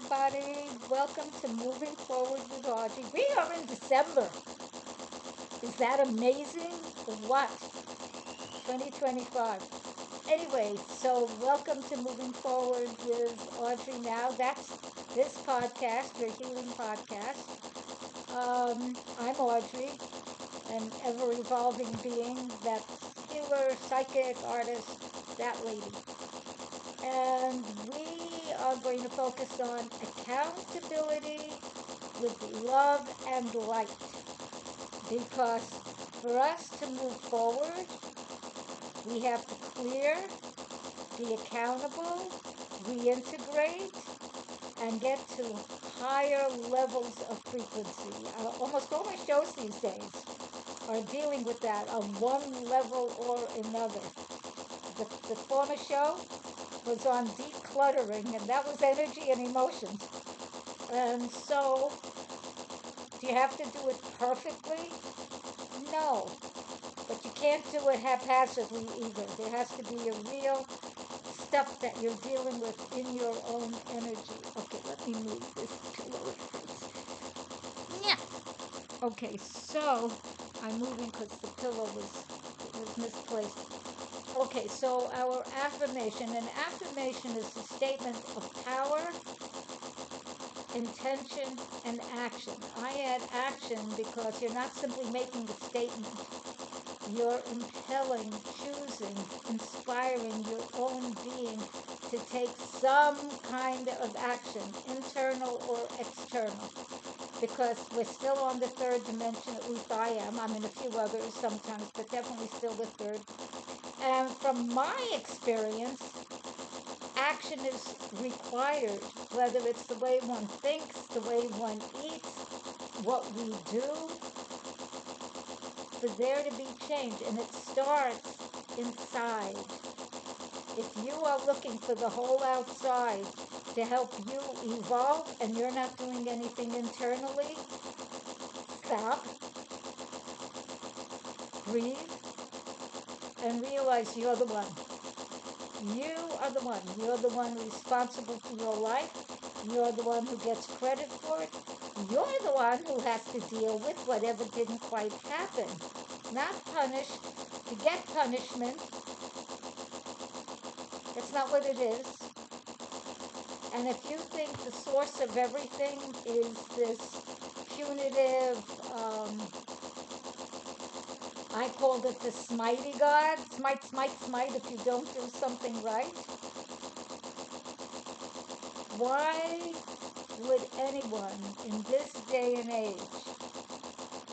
everybody. Welcome to Moving Forward with Audrey. We are in December. Is that amazing? Or what? 2025. Anyway, so welcome to Moving Forward with AudryeNow. That's this podcast, your healing podcast. I'm Audrey, an ever evolving being that's healer, psychic, artist, that lady. And we are going to focus on accountability with love and light. Because for us to move forward, we have to clear, be accountable, reintegrate, and get to higher levels of frequency. Almost all my shows these days are dealing with that on one level or another. The former show was on decluttering, and that was energy and emotions. And so, do you have to do it perfectly? No. But you can't do it haphazardly either. There has to be a real stuff that you're dealing with in your own energy. Okay, let me move this pillow. Yeah. Okay, so I'm moving because the pillow was misplaced. Okay, so our affirmation. An affirmation is a statement of power, intention, and action. I add action because you're not simply making a statement. You're impelling, choosing, inspiring your own being to take some kind of action, internal or external. Because we're still on the third dimension, at least I am. I'm in a few others sometimes, but definitely still the third. And from my experience, action is required, whether it's the way one thinks, the way one eats, what we do, for there to be change. And it starts inside. If you are looking for the whole outside to help you evolve and you're not doing anything internally, stop, breathe, and realize you're the one. You are the one. You're the one responsible for your life. You're the one who gets credit for it. You're the one who has to deal with whatever didn't quite happen. Not punished. To get punishment, that's not what it is. And if you think the source of everything is this punitive, I called it the smitey God. Smite, smite, smite if you don't do something right. Why would anyone in this day and age,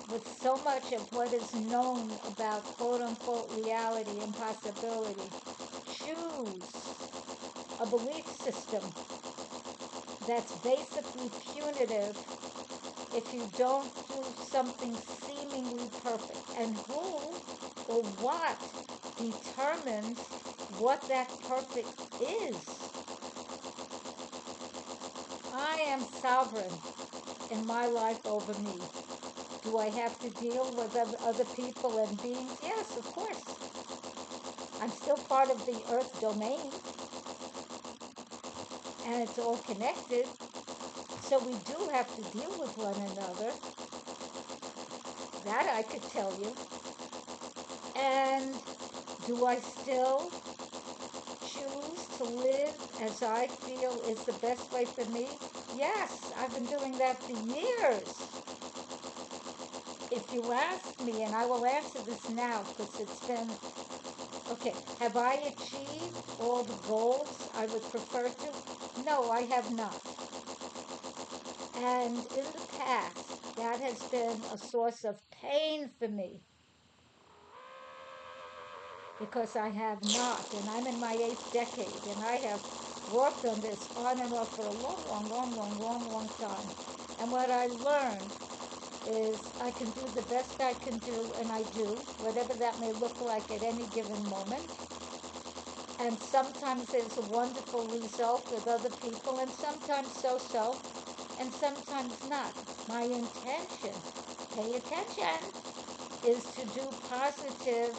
with so much of what is known about quote unquote reality and possibility, choose a belief system that's basically punitive if you don't do something seemingly perfect? And who or what determines what that perfect is? I am sovereign in my life over me. Do I have to deal with other people and beings? Yes, of course. I'm still part of the earth domain, and it's all connected. So we do have to deal with one another. That I could tell you. And do I still choose to live as I feel is the best way for me? Yes, I've been doing that for years. If you ask me, and I will answer this now because it's been, okay, have I achieved all the goals I would prefer to? No, I have not. And in the past, that has been a source of pain for me because I have not, and I'm in my 8th decade, and I have worked on this on and off for a long time. And what I learned is I can do the best I can do, and I do, whatever that may look like at any given moment. And sometimes there's a wonderful result with other people, and sometimes so-so, and sometimes not. My intention, pay attention, is to do positive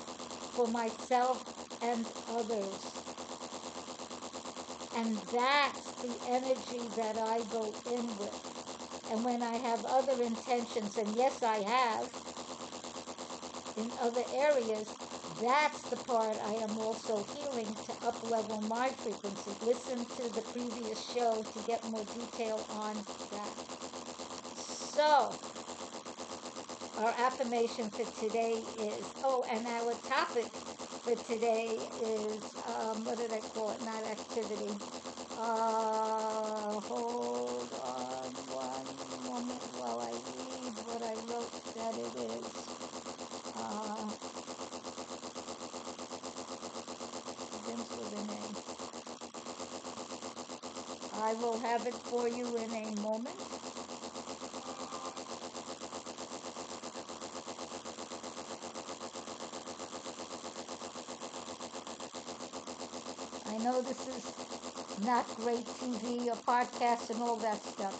for myself and others. And that's the energy that I go in with. And when I have other intentions, and yes, I have in other areas, that's the part I am also healing to up-level my frequency. Listen to the previous show to get more detail on that. So, our affirmation for today is, and our topic for today is, what did I call it? Not activity. Hold on one moment while I read what I wrote that it is. Begins with an A. I will have it for you in a moment. I know this is not great TV or podcasts and all that stuff.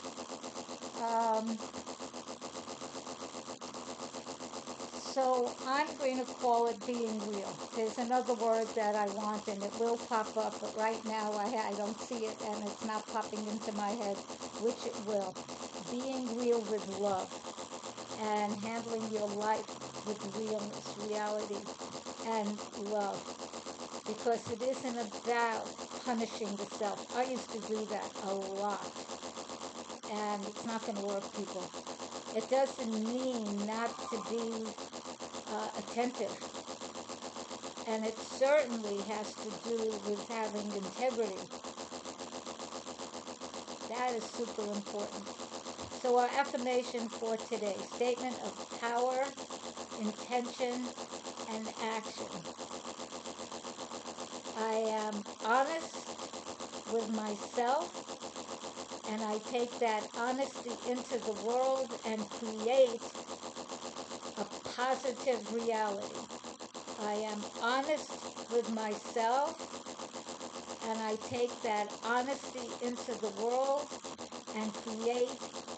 So I'm going to call it being real. There's another word that I want, and it will pop up, but right now I don't see it, and it's not popping into my head, which it will. Being real with love and handling your life with realness, reality, and love. Because it isn't about punishing the self. I used to do that a lot. And it's not going to work, people. It doesn't mean not to be attentive. And it certainly has to do with having integrity. That is super important. So our affirmation for today, statement of power, intention, and action. I am honest with myself, and I take that honesty into the world and create a positive reality. I am honest with myself, and I take that honesty into the world and create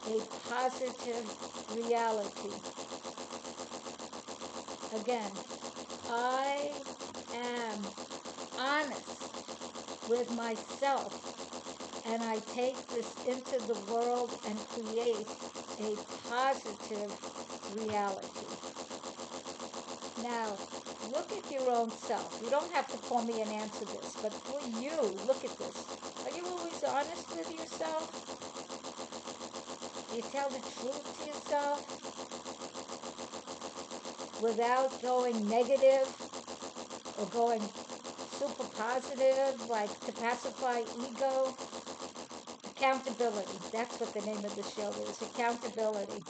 a positive reality. Again, I am honest with myself, and I take this into the world and create a positive reality. Now, look at your own self. You don't have to call me and answer this, but for you, look at this. Are you always honest with yourself? Do you tell the truth to yourself without going negative or going super positive, like to pacify ego? Accountability. That's what the name of the show is. Accountability.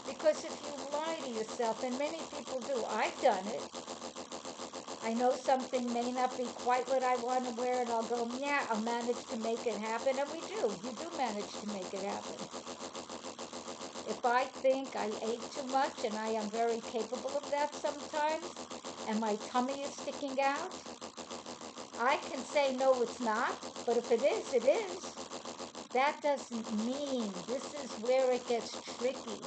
Because if you lie to yourself, and many people do, I've done it. I know something may not be quite what I want to wear, and I'll go, yeah, I'll manage to make it happen. And we do. You do manage to make it happen. If I think I ate too much, and I am very capable of that sometimes, and my tummy is sticking out, I can say, no, it's not. But if it is, it is. That doesn't mean, this is where it gets tricky.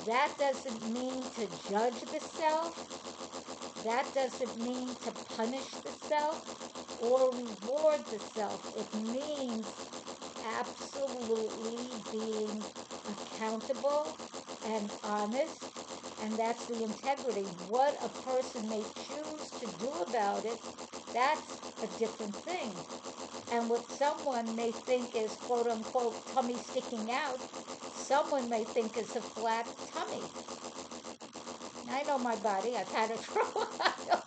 That doesn't mean to judge the self. That doesn't mean to punish the self or reward the self. It means absolutely being accountable and honest, and that's the integrity. What a person may choose to do about it, that's a different thing. And what someone may think is quote unquote tummy sticking out, someone may think is a flat tummy. I know my body, I've had it for a while.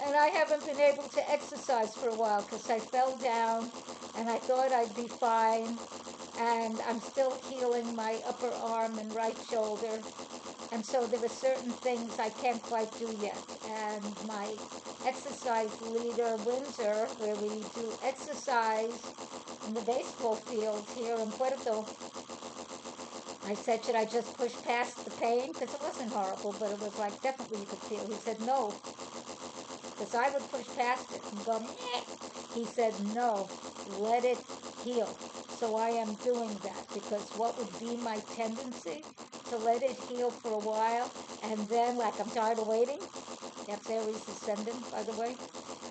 And I haven't been able to exercise for a while because I fell down and I thought I'd be fine. And I'm still healing my upper arm and right shoulder. And so there are certain things I can't quite do yet. And my exercise leader, Windsor, where we do exercise in the baseball field here in Puerto, I said, should I just push past the pain? Because it wasn't horrible, but it was like definitely you could feel. He said, no. Because I would push past it and go, meh. He said, no, let it heal. So I am doing that because what would be my tendency to let it heal for a while and then like I'm tired of waiting. That's Aries ascendant, by the way.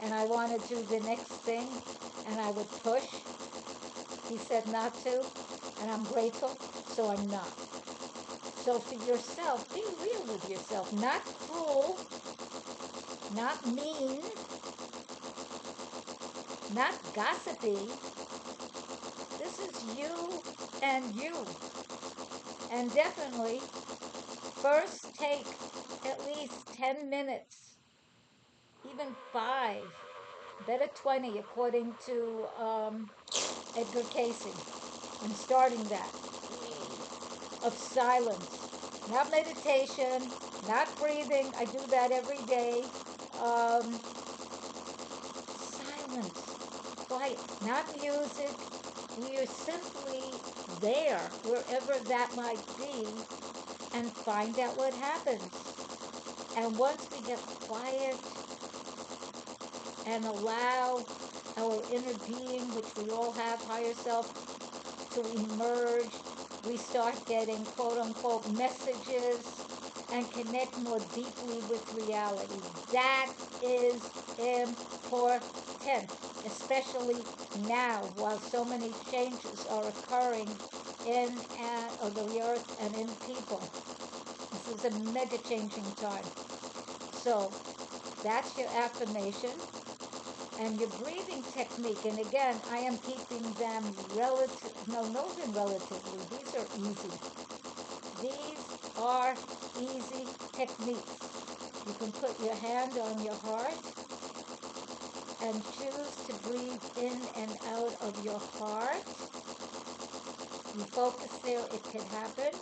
and I want to do the next thing, and I would push. He said not to, and I'm grateful, so I'm not. So for yourself, be real with yourself. Not cruel, not mean, not gossipy. This is you and you. And definitely, first take at least 10 minutes, even 5, better 20, according to Edgar Casey. I'm starting that, of silence. Not meditation, not breathing. I do that every day. Um, Silence, quiet, not music. We are simply there, wherever that might be, and find out what happens. And once we get quiet and allow our inner being, which we all have, higher self, to emerge, we start getting quote unquote messages and connect more deeply with reality. That is important, especially now while so many changes are occurring in the earth and in people. This is a mega changing time. So that's your affirmation and your breathing technique. And again, I am keeping them relative, no, not even relatively, these are easy. These are easy techniques. You can put your hand on your heart and choose to breathe in and out of your heart. You focus there, it can happen.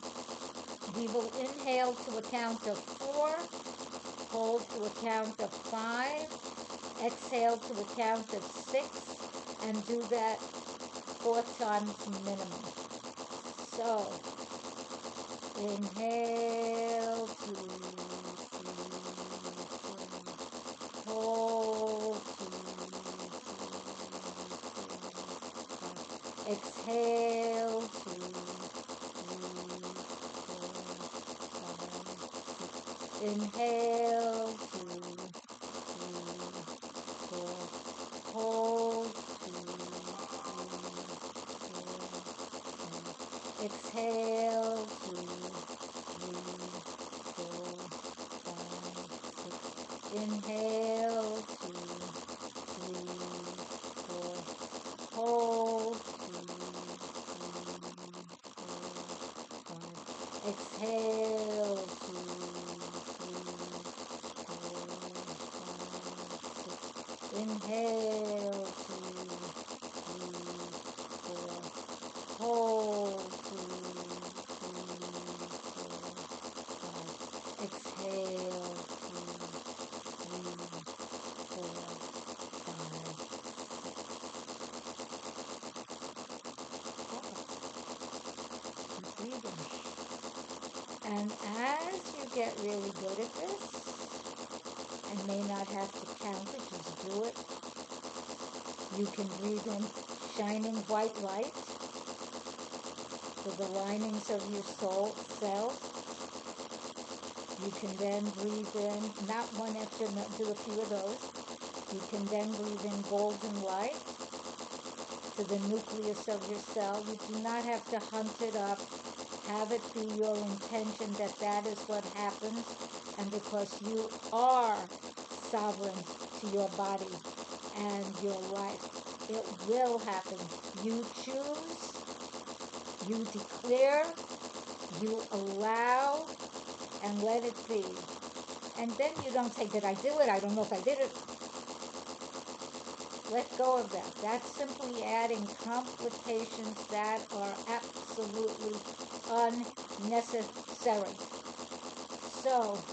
We will inhale to a count of 4, hold to a count of 5, exhale to a count of 6, and do that 4 times minimum. So, inhale, 2, 3, 4, hold, 2, 3, 4, 5. Exhale, 2, 3, 4, 5, 6. Inhale, 2, 3, 4. Hold, 2, 3, 4, 5. Exhale, 2, 3, 4, 5, 6. Inhale, 2, 3, 4. Hold, 2, 3, 4, 5. Exhale, 2, 3, 4, 5, 6. Inhale, 2, 3, 4. Hold, 2, 3, 4, 5. Exhale, 2, 3, 4, 5. Keep breathing. And as you get really good at this, and may not have to count it, just do it. You can breathe in shining white light to the linings of your soul cells. You can then breathe in, not one after another, do a few of those. You can then breathe in golden light to the nucleus of your cell. You do not have to hunt it up. Have it be your intention that that is what happens. And because you are sovereign to your body and your life, it will happen. You choose, you declare, you allow, and let it be. And then you don't say, did I do it? I don't know if I did it. Let go of that. That's simply adding complications that are absolutely unnecessary. So,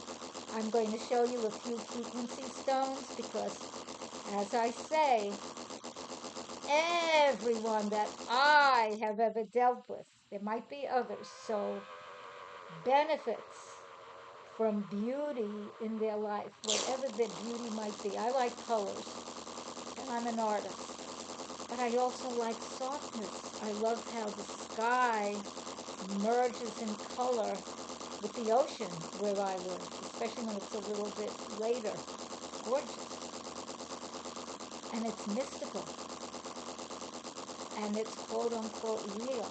I'm going to show you a few frequency stones because, as I say, everyone that I have ever dealt with, there might be others, so benefits from beauty in their life, whatever their beauty might be. I like colors, and I'm an artist, but I also like softness. I love how the sky merges in color with the ocean where I live, especially when it's a little bit later. Gorgeous. and it's mystical, and it's quote unquote real.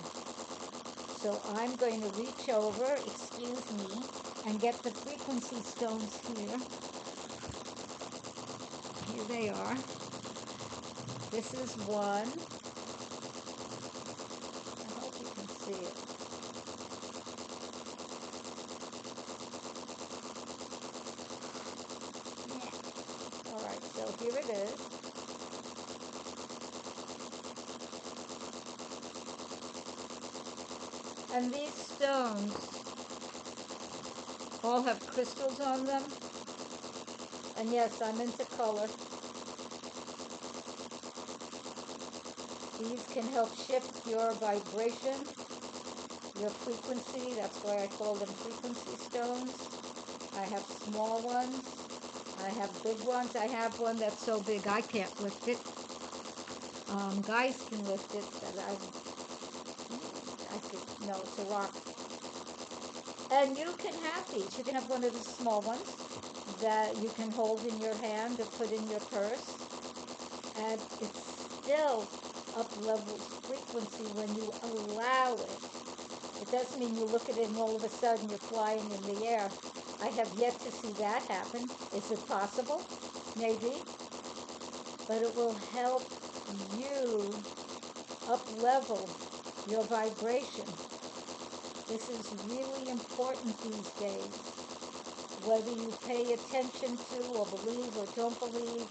So I'm going to reach over, excuse me, and get the frequency stones here. Here they are. This is one. I hope you can see it. Yeah. All right, so here it is. And these stones all have crystals on them. And yes, I'm into color. These can help shift your vibration, your frequency. That's why I call them frequency stones. I have small ones. I have big ones. I have one that's so big I can't lift it. Guys can lift it, but I could, no, it's a rock. And you can have these. You can have one of the small ones that you can hold in your hand or put in your purse. And it still up levels frequency when you allow it. It doesn't mean you look at it and all of a sudden you're flying in the air. I have yet to see that happen. Is it possible? Maybe. But it will help you up level your vibration. This is really important these days. Whether you pay attention to or believe or don't believe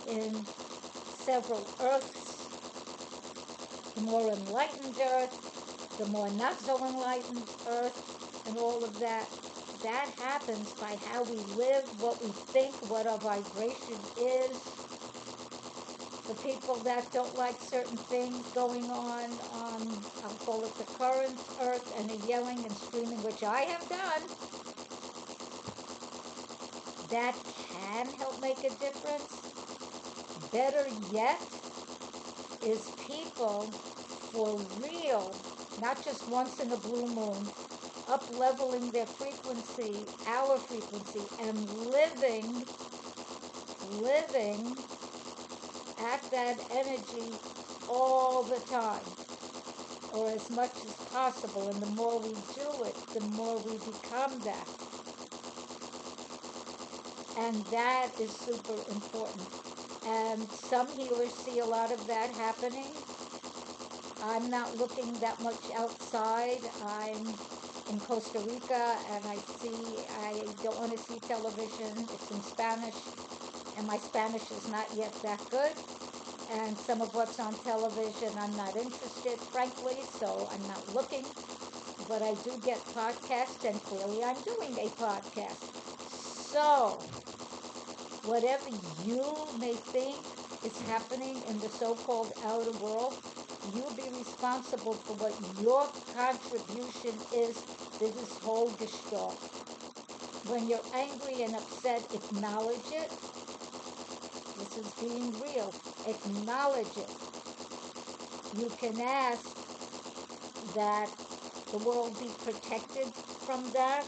in several earths, the more enlightened earth, the more not so enlightened earth, and all of that, that happens by how we live, what we think, what our vibration is. The people that don't like certain things going on, I'll call it the current earth, and the yelling and screaming, which I have done, that can help make a difference. Better yet is people for real, not just once in a blue moon, up leveling their frequency, our frequency, and living at that energy all the time, or as much as possible. And the more we do it, the more we become that. And that is super important. And some healers see a lot of that happening. I'm not looking that much outside. I'm in Costa Rica, and I don't want to see television. It's in Spanish, and my Spanish is not yet that good. And some of what's on television I'm not interested, frankly, so I'm not looking. But I do get podcasts, and clearly I'm doing a podcast. So, whatever you may think is happening in the so-called outer world, you be responsible for what your contribution is to this whole gestalt. When you're angry and upset, acknowledge it. This is being real. Acknowledge it. You can ask that the world be protected from that,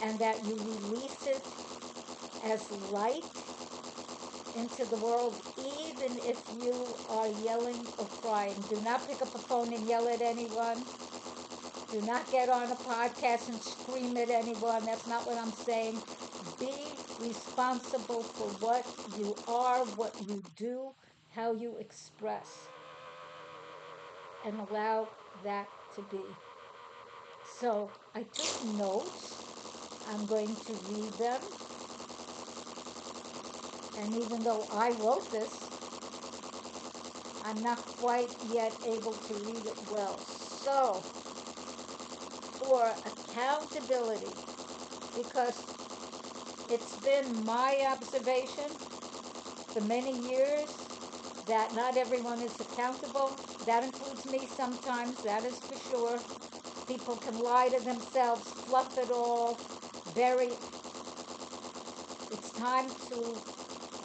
and that you release it as light into the world, even if you are yelling or crying. Do not pick up a phone and yell at anyone. Do not get on a podcast and scream at anyone. That's not what I'm saying. Be responsible for what you are, what you do, how you express, and allow that to be. So I took notes. I'm going to read them. And even though I wrote this, I'm not quite yet able to read it well. So, for accountability, because it's been my observation for many years that not everyone is accountable. That includes me sometimes, that is for sure. People can lie to themselves, fluff it all, bury. It's time to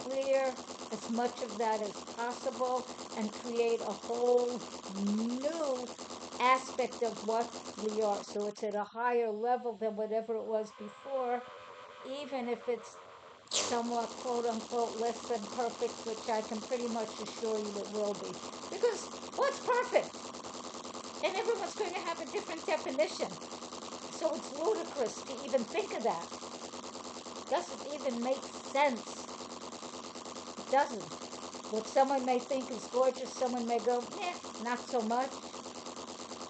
clear as much of that as possible and create a whole new aspect of what we are. So it's at a higher level than whatever it was before, even if it's somewhat quote-unquote less than perfect, which I can pretty much assure you it will be. Because what's perfect? And everyone's going to have a different definition. So it's ludicrous to even think of that. It doesn't even make sense. It doesn't. What someone may think is gorgeous, someone may go, not so much.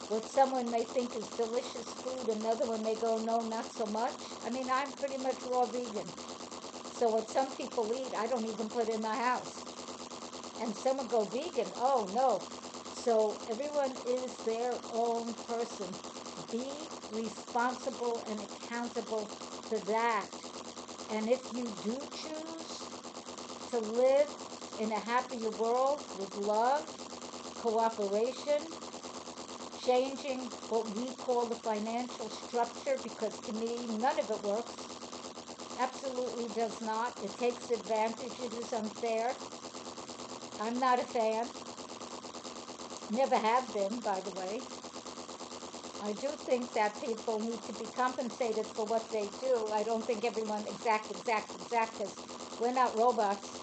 What someone may think is delicious food, another one may go, no, not so much. I mean, I'm pretty much raw vegan. So what some people eat, I don't even put in my house. And some would go vegan. Oh, no. So everyone is their own person. Be responsible and accountable to that. And if you do choose to live in a happier world with love, cooperation, changing what we call the financial structure, because to me, none of it works. Absolutely does not. It takes advantage. It is unfair. I'm not a fan. Never have been, by the way. I do think that people need to be compensated for what they do. I don't think everyone exact, because we're not robots,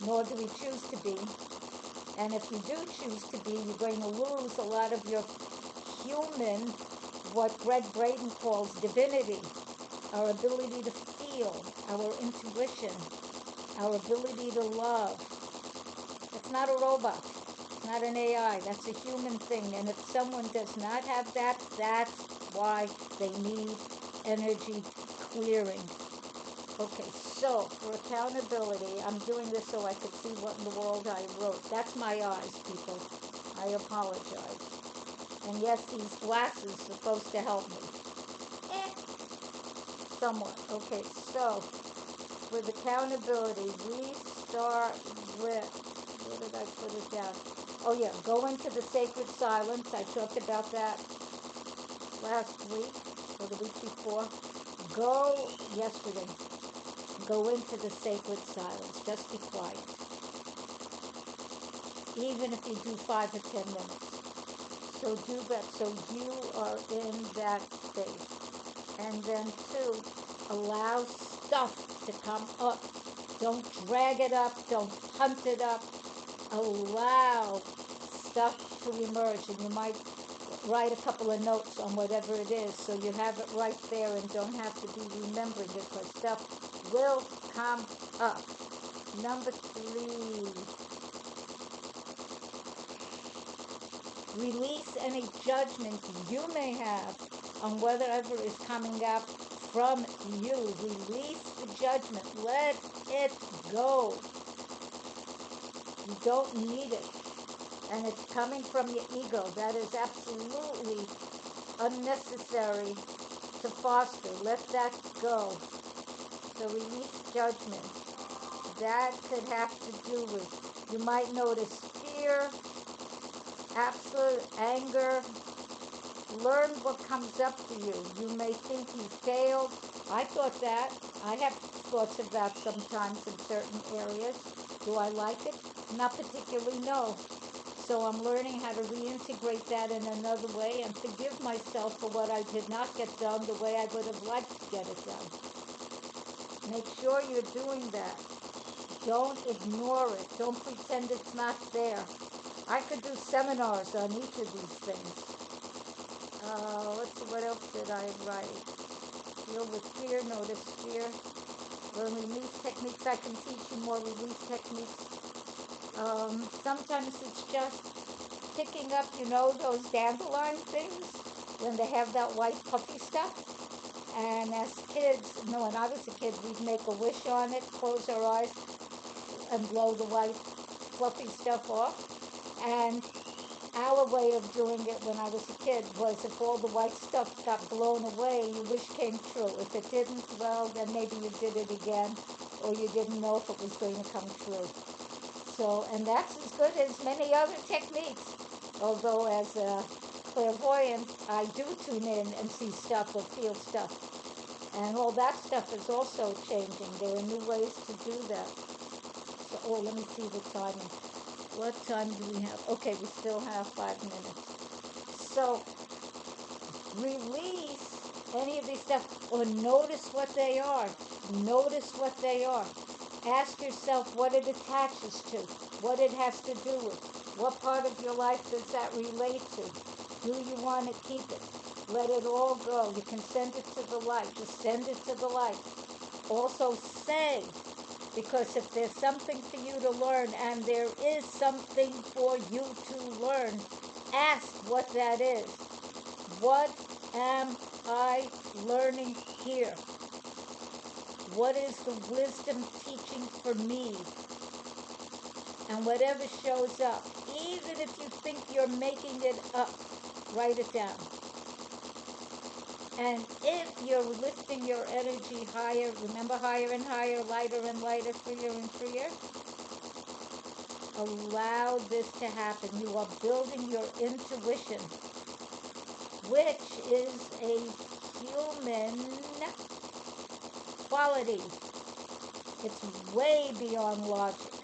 nor do we choose to be. And if you do choose to be, you're going to lose a lot of your human, what Greg Braden calls divinity, our ability to feel, our intuition, our ability to love. It's not a robot. It's not an AI. That's a human thing. And if someone does not have that, that's why they need energy clearing. Okay, so for accountability, I'm doing this so I could see what in the world I wrote. That's my eyes, people. I apologize. And yes, these glasses are supposed to help me. Somewhat. Okay, so with accountability, we start with, where did I put it down? Oh yeah, go into the sacred silence. I talked about that last week or the week before. Go yesterday. Go into the sacred silence. Just be quiet. Even if you do 5 or 10 minutes. So do that so you are in that space. And then 2, allow stuff to come up. Don't drag it up. Don't hunt it up. Allow stuff to emerge. And you might write a couple of notes on whatever it is so you have it right there and don't have to be remembering it, because stuff will come up. Number 3, release any judgment you may have on whatever is coming up from you. Release the judgment. Let it go. You don't need it. And it's coming from your ego. That is absolutely unnecessary to foster. Let that go. So release judgment. That could have to do with, you might notice fear, absolute anger. Learn what comes up for you. You may think you failed. I thought that. I have thoughts of that sometimes in certain areas. Do I like it? Not particularly, no. So I'm learning how to reintegrate that in another way and forgive myself for what I did not get done the way I would have liked to get it done. Make sure you're doing that. Don't ignore it. Don't pretend it's not there. I could do seminars on each of these things. Let's see, what else did I write? Deal with fear, notice fear. Learn release techniques. I can teach you more release techniques. Sometimes it's just picking up, those dandelion things when they have that white puffy stuff. And as kids, when I was a kid, we'd make a wish on it, close our eyes, and blow the white fluffy stuff off. And our way of doing it when I was a kid was, if all the white stuff got blown away, your wish came true. If it didn't, well, then maybe you did it again, or you didn't know if it was going to come true. So, and that's as good as many other techniques. Although as a clairvoyant, I do tune in and see stuff or feel stuff. And all that stuff is also changing. There are new ways to do that. So, let me see the timing. What time do we have? Okay, we still have 5 minutes. So, release any of these stuff or notice what they are. Notice what they are. Ask yourself what it attaches to, what it has to do with. What part of your life does that relate to? Do you want to keep it? Let it all go. You can send it to the light. Just send it to the light. Also say, because if there's something for you to learn, and there is something for you to learn, ask what that is. What am I learning here? What is the wisdom teaching for me? And whatever shows up, even if you think you're making it up, write it down. And if you're lifting your energy higher, remember, higher and higher, lighter and lighter, freer and freer, allow this to happen. You are building your intuition, which is a human quality. It's way beyond logic.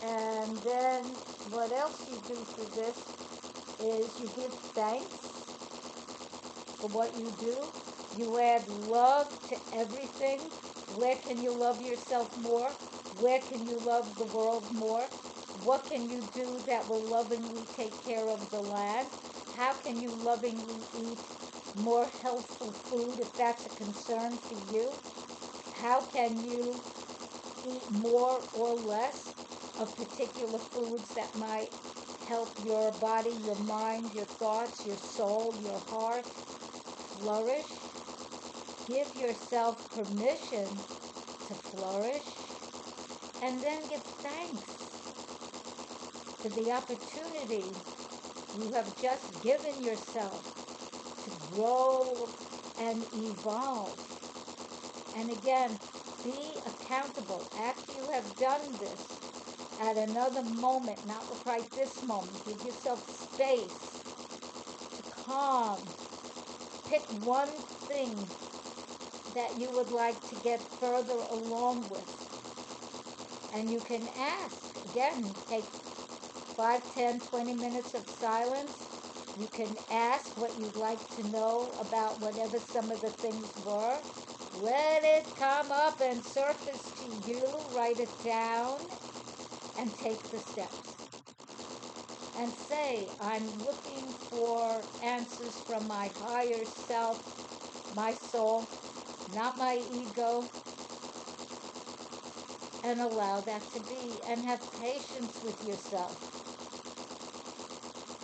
And then what else you do for this is you give thanks for what you do. You add love to everything. Where can you love yourself more? Where can you love the world more? What can you do that will lovingly take care of the land? How can you lovingly eat more healthful food if that's a concern for you? How can you eat more or less of particular foods that might help your body, your mind, your thoughts, your soul, your heart flourish? Give yourself permission to flourish, and then give thanks for the opportunity you have just given yourself to grow and evolve. And again, be accountable after you have done this. At another moment, not right this moment, give yourself space to calm. Pick one thing that you would like to get further along with. And you can ask. Again, take 5, 10, 20 minutes of silence. You can ask what you'd like to know about whatever some of the things were. Let it come up and surface to you. Write it down and take the steps. And say, I'm looking for answers from my higher self, my soul, not my ego. And allow that to be. And have patience with yourself.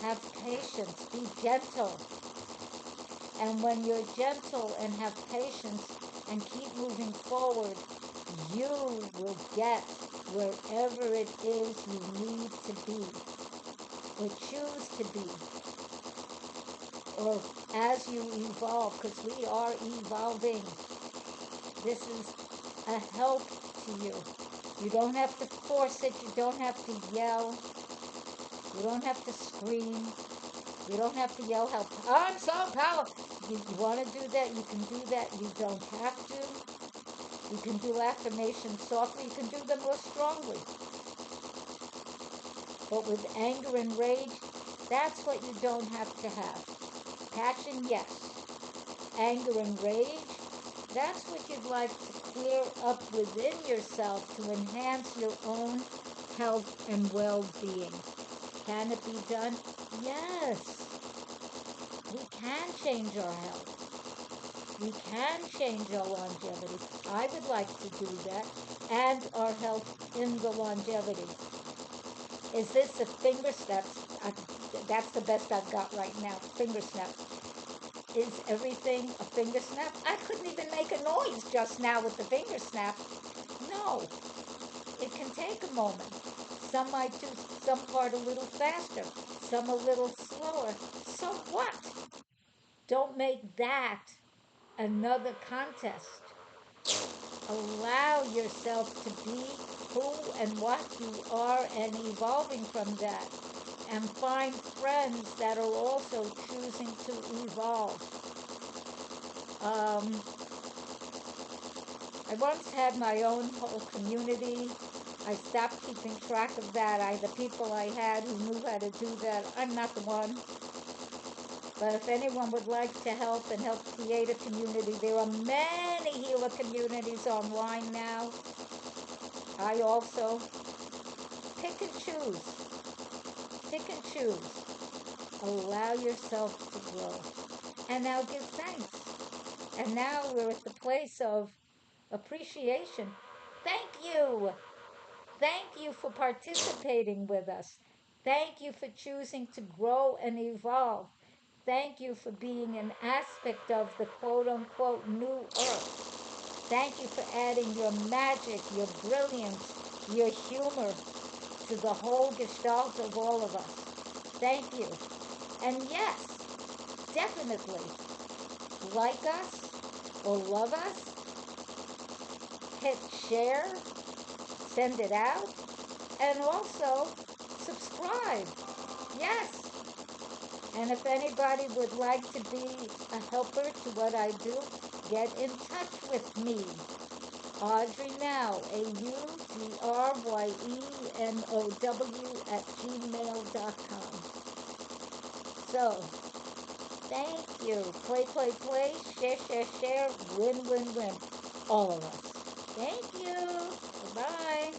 Have patience. Be gentle. And when you're gentle and have patience and keep moving forward, you will get wherever it is you need to be, or choose to be, or as you evolve, because we are evolving. This is a help to you. You don't have to force it. You don't have to yell. You don't have to scream. You don't have to yell, help. I'm so powerful. You want to do that, you can do that. You don't have to. You can do affirmations softly. You can do them more strongly. But with anger and rage, that's what you don't have to have. Passion, yes. Anger and rage, that's what you'd like to clear up within yourself to enhance your own health and well-being. Can it be done? Yes. We can change our health. We can change our longevity. I would like to do that. And our health in the longevity. Is this a finger snap? That's the best I've got right now. Finger snap. Is everything a finger snap? I couldn't even make a noise just now with the finger snap. No. It can take a moment. Some might do some part a little faster, some a little slower. So what? Don't make that another contest. Allow yourself to be who and what you are and evolving from that. And find friends that are also choosing to evolve. I once had my own whole community. I stopped keeping track of that. The people I had who knew how to do that, I'm not the one. But if anyone would like to help and help create a community, there are many healer communities online now. I also pick and choose. Pick and choose. Allow yourself to grow. And now give thanks. And now we're at the place of appreciation. Thank you. Thank you for participating with us. Thank you for choosing to grow and evolve. Thank you for being an aspect of the quote unquote new earth. Thank you for adding your magic, your brilliance, your humor to the whole gestalt of all of us. Thank you. And yes, definitely like us or love us, hit share, send it out, and also subscribe. Yes. And if anybody would like to be a helper to what I do, get in touch with me. AudryeNow, AudryeNow @gmail.com. So, thank you. Play, play, play. Share, share, share. Win, win, win. All of us. Thank you. Bye-bye.